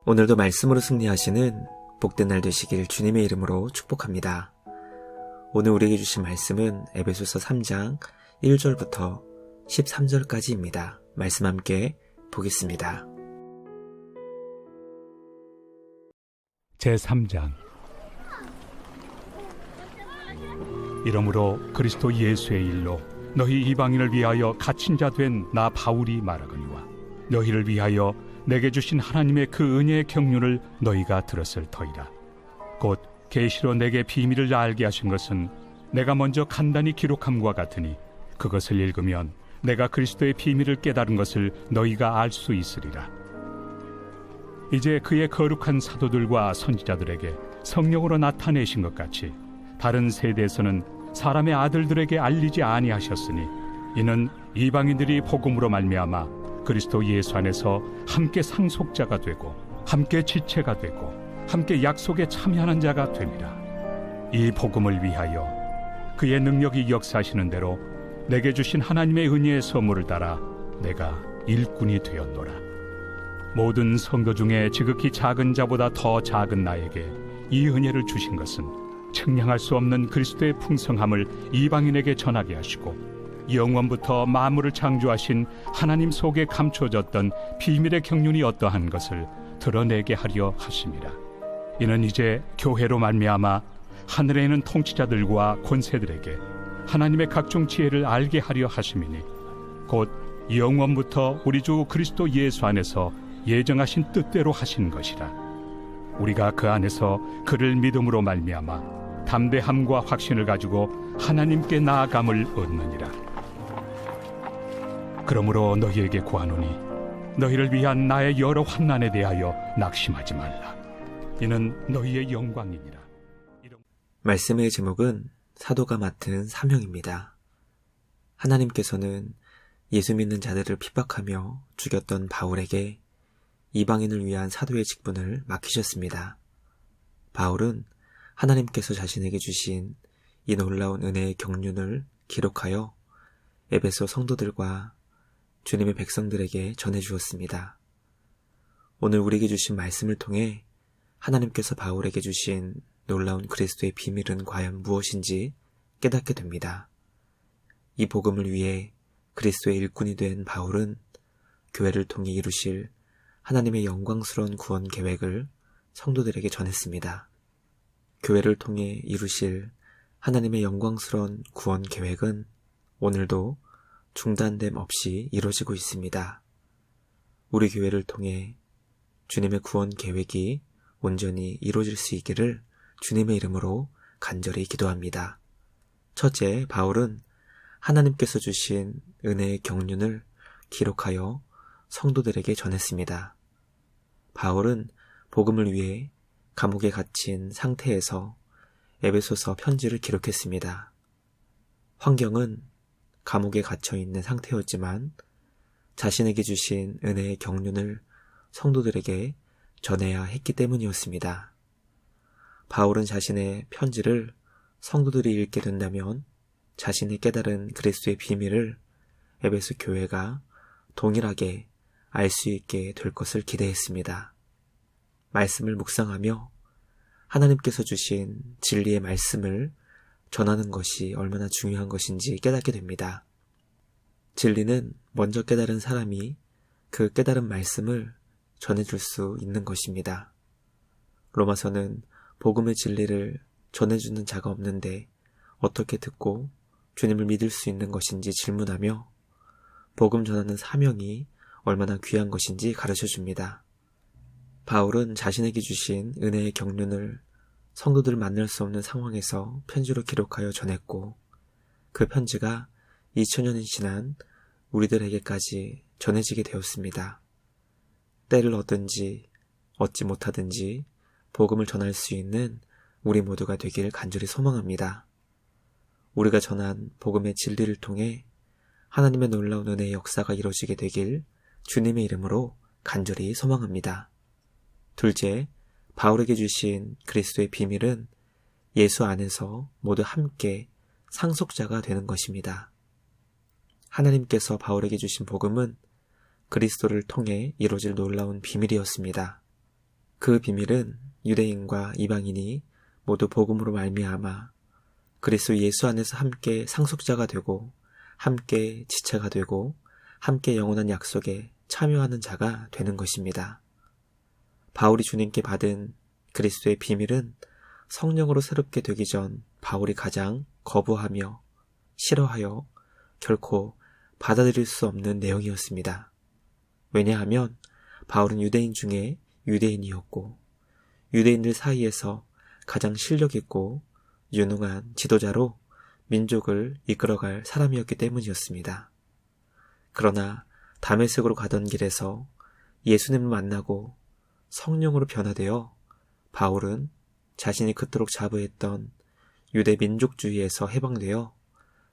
오늘도 말씀으로 승리하시는 복된 날 되시길 주님의 이름으로 축복합니다. 오늘 우리에게 주신 말씀은 에베소서 3장 1절부터 13절까지입니다. 말씀 함께 보겠습니다. 제3장. 이러므로 그리스도 예수의 일로 너희 이방인을 위하여 갇힌 자 된 나 바울이 말하거니와 너희를 위하여 내게 주신 하나님의 그 은혜의 경륜을 너희가 들었을 터이라. 곧 계시로 내게 비밀을 알게 하신 것은 내가 먼저 간단히 기록함과 같으니 그것을 읽으면 내가 그리스도의 비밀을 깨달은 것을 너희가 알 수 있으리라. 이제 그의 거룩한 사도들과 선지자들에게 성령으로 나타내신 것 같이 다른 세대에서는 사람의 아들들에게 알리지 아니하셨으니 이는 이방인들이 복음으로 말미암아 그리스도 예수 안에서 함께 상속자가 되고 함께 지체가 되고 함께 약속에 참여하는 자가 됨이라. 이 복음을 위하여 그의 능력이 역사하시는 대로 내게 주신 하나님의 은혜의 선물을 따라 내가 일꾼이 되었노라. 모든 성도 중에 지극히 작은 자보다 더 작은 나에게 이 은혜를 주신 것은 측량할 수 없는 그리스도의 풍성함을 이방인에게 전하게 하시고 영원부터 만물을 창조하신 하나님 속에 감춰졌던 비밀의 경륜이 어떠한 것을 드러내게 하려 하심이라. 이는 이제 교회로 말미암아 하늘에 있는 통치자들과 권세들에게 하나님의 각종 지혜를 알게 하려 하심이니 곧 영원부터 우리 주 그리스도 예수 안에서 예정하신 뜻대로 하신 것이라. 우리가 그 안에서 그를 믿음으로 말미암아 담대함과 확신을 가지고 하나님께 나아감을 얻느니라. 그러므로 너희에게 구하노니 너희를 위한 나의 여러 환난에 대하여 낙심하지 말라. 이는 너희의 영광이니라. 말씀의 제목은 사도가 맡은 사명입니다. 하나님께서는 예수 믿는 자들을 핍박하며 죽였던 바울에게 이방인을 위한 사도의 직분을 맡기셨습니다. 바울은 하나님께서 자신에게 주신 이 놀라운 은혜의 경륜을 기록하여 에베소 성도들과 주님의 백성들에게 전해주었습니다. 오늘 우리에게 주신 말씀을 통해 하나님께서 바울에게 주신 놀라운 그리스도의 비밀은 과연 무엇인지 깨닫게 됩니다. 이 복음을 위해 그리스도의 일꾼이 된 바울은 교회를 통해 이루실 하나님의 영광스러운 구원 계획을 성도들에게 전했습니다. 교회를 통해 이루실 하나님의 영광스러운 구원 계획은 오늘도 중단됨 없이 이루어지고 있습니다. 우리 교회를 통해 주님의 구원 계획이 온전히 이루어질 수 있기를 주님의 이름으로 간절히 기도합니다. 첫째, 바울은 하나님께서 주신 은혜의 경륜을 기록하여 성도들에게 전했습니다. 바울은 복음을 위해 감옥에 갇힌 상태에서 에베소서 편지를 기록했습니다. 환경은 감옥에 갇혀있는 상태였지만 자신에게 주신 은혜의 경륜을 성도들에게 전해야 했기 때문이었습니다. 바울은 자신의 편지를 성도들이 읽게 된다면 자신이 깨달은 그리스도의 비밀을 에베소 교회가 동일하게 알 수 있게 될 것을 기대했습니다. 말씀을 묵상하며 하나님께서 주신 진리의 말씀을 전하는 것이 얼마나 중요한 것인지 깨닫게 됩니다. 진리는 먼저 깨달은 사람이 그 깨달은 말씀을 전해줄 수 있는 것입니다. 로마서는 복음의 진리를 전해주는 자가 없는데 어떻게 듣고 주님을 믿을 수 있는 것인지 질문하며 복음 전하는 사명이 얼마나 귀한 것인지 가르쳐줍니다. 바울은 자신에게 주신 은혜의 경륜을 성도들을 만날 수 없는 상황에서 편지로 기록하여 전했고 그 편지가 2000년이 지난 우리들에게까지 전해지게 되었습니다. 때를 얻든지 얻지 못하든지 복음을 전할 수 있는 우리 모두가 되길 간절히 소망합니다. 우리가 전한 복음의 진리를 통해 하나님의 놀라운 은혜의 역사가 이루어지게 되길 주님의 이름으로 간절히 소망합니다. 둘째, 바울에게 주신 그리스도의 비밀은 예수 안에서 모두 함께 상속자가 되는 것입니다. 하나님께서 바울에게 주신 복음은 그리스도를 통해 이루어질 놀라운 비밀이었습니다. 그 비밀은 유대인과 이방인이 모두 복음으로 말미암아 그리스도 예수 안에서 함께 상속자가 되고 함께 지체가 되고 함께 영원한 약속에 참여하는 자가 되는 것입니다. 바울이 주님께 받은 그리스도의 비밀은 성령으로 새롭게 되기 전 바울이 가장 거부하며 싫어하여 결코 받아들일 수 없는 내용이었습니다. 왜냐하면 바울은 유대인 중에 유대인이었고 유대인들 사이에서 가장 실력 있고 유능한 지도자로 민족을 이끌어갈 사람이었기 때문이었습니다. 그러나 다메섹으로 가던 길에서 예수님을 만나고 성령으로 변화되어 바울은 자신이 그토록 자부했던 유대 민족주의에서 해방되어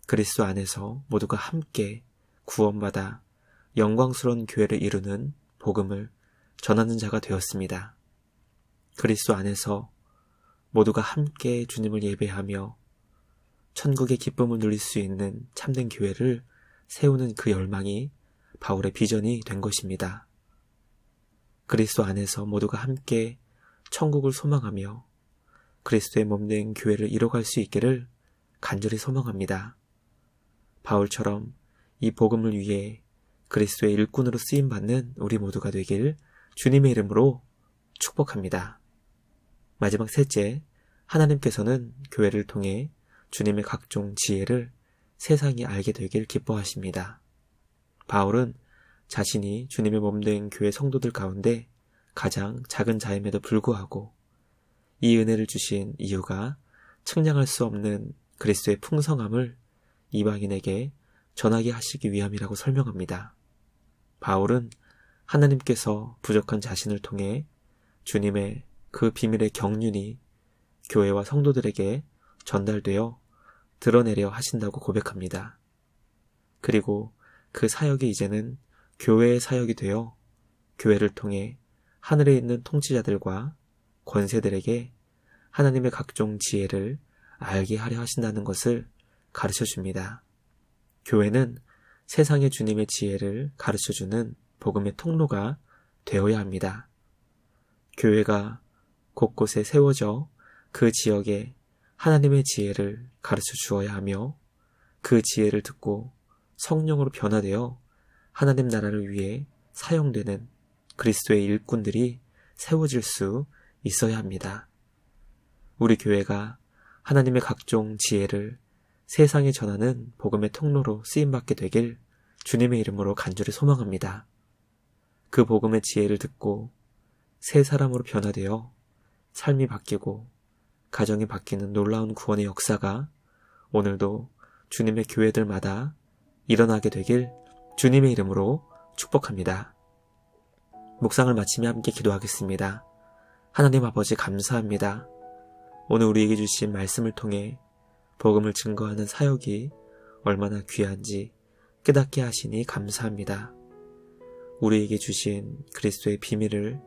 그리스도 안에서 모두가 함께 구원받아 영광스러운 교회를 이루는 복음을 전하는 자가 되었습니다. 그리스도 안에서 모두가 함께 주님을 예배하며 천국의 기쁨을 누릴 수 있는 참된 교회를 세우는 그 열망이 바울의 비전이 된 것입니다. 그리스도 안에서 모두가 함께 천국을 소망하며 그리스도의 몸된 교회를 이뤄갈 수 있기를 간절히 소망합니다. 바울처럼 이 복음을 위해 그리스도의 일꾼으로 쓰임받는 우리 모두가 되길 주님의 이름으로 축복합니다. 마지막 셋째, 하나님께서는 교회를 통해 주님의 각종 지혜를 세상이 알게 되길 기뻐하십니다. 바울은 자신이 주님의 몸된 교회 성도들 가운데 가장 작은 자임에도 불구하고 이 은혜를 주신 이유가 측량할 수 없는 그리스도의 풍성함을 이방인에게 전하게 하시기 위함이라고 설명합니다. 바울은 하나님께서 부족한 자신을 통해 주님의 그 비밀의 경륜이 교회와 성도들에게 전달되어 드러내려 하신다고 고백합니다. 그리고 그 사역이 이제는 교회의 사역이 되어 교회를 통해 하늘에 있는 통치자들과 권세들에게 하나님의 각종 지혜를 알게 하려 하신다는 것을 가르쳐 줍니다. 교회는 세상의 주님의 지혜를 가르쳐주는 복음의 통로가 되어야 합니다. 교회가 곳곳에 세워져 그 지역에 하나님의 지혜를 가르쳐 주어야 하며 그 지혜를 듣고 성령으로 변화되어 하나님 나라를 위해 사용되는 그리스도의 일꾼들이 세워질 수 있어야 합니다. 우리 교회가 하나님의 각종 지혜를 세상에 전하는 복음의 통로로 쓰임받게 되길 주님의 이름으로 간절히 소망합니다. 그 복음의 지혜를 듣고 새 사람으로 변화되어 삶이 바뀌고 가정이 바뀌는 놀라운 구원의 역사가 오늘도 주님의 교회들마다 일어나게 되길 주님의 이름으로 축복합니다. 묵상을 마치며 함께 기도하겠습니다. 하나님 아버지 감사합니다. 오늘 우리에게 주신 말씀을 통해 복음을 증거하는 사역이 얼마나 귀한지 깨닫게 하시니 감사합니다. 우리에게 주신 그리스도의 비밀을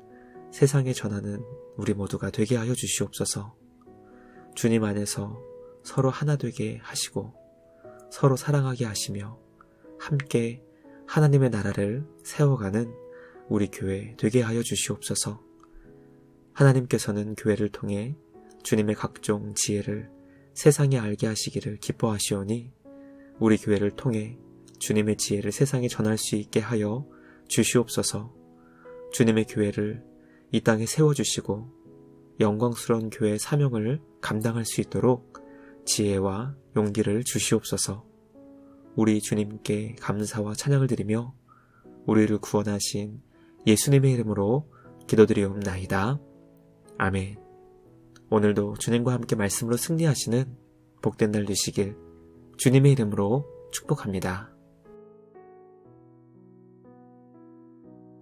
세상에 전하는 우리 모두가 되게 하여 주시옵소서. 주님 안에서 서로 하나 되게 하시고 서로 사랑하게 하시며 함께 하나님의 나라를 세워가는 우리 교회 되게 하여 주시옵소서. 하나님께서는 교회를 통해 주님의 각종 지혜를 세상에 알게 하시기를 기뻐하시오니 우리 교회를 통해 주님의 지혜를 세상에 전할 수 있게 하여 주시옵소서. 주님의 교회를 이 땅에 세워주시고 영광스러운 교회의 사명을 감당할 수 있도록 지혜와 용기를 주시옵소서. 우리 주님께 감사와 찬양을 드리며 우리를 구원하신 예수님의 이름으로 기도드리옵나이다. 아멘. 오늘도 주님과 함께 말씀으로 승리하시는 복된 날 되시길 주님의 이름으로 축복합니다.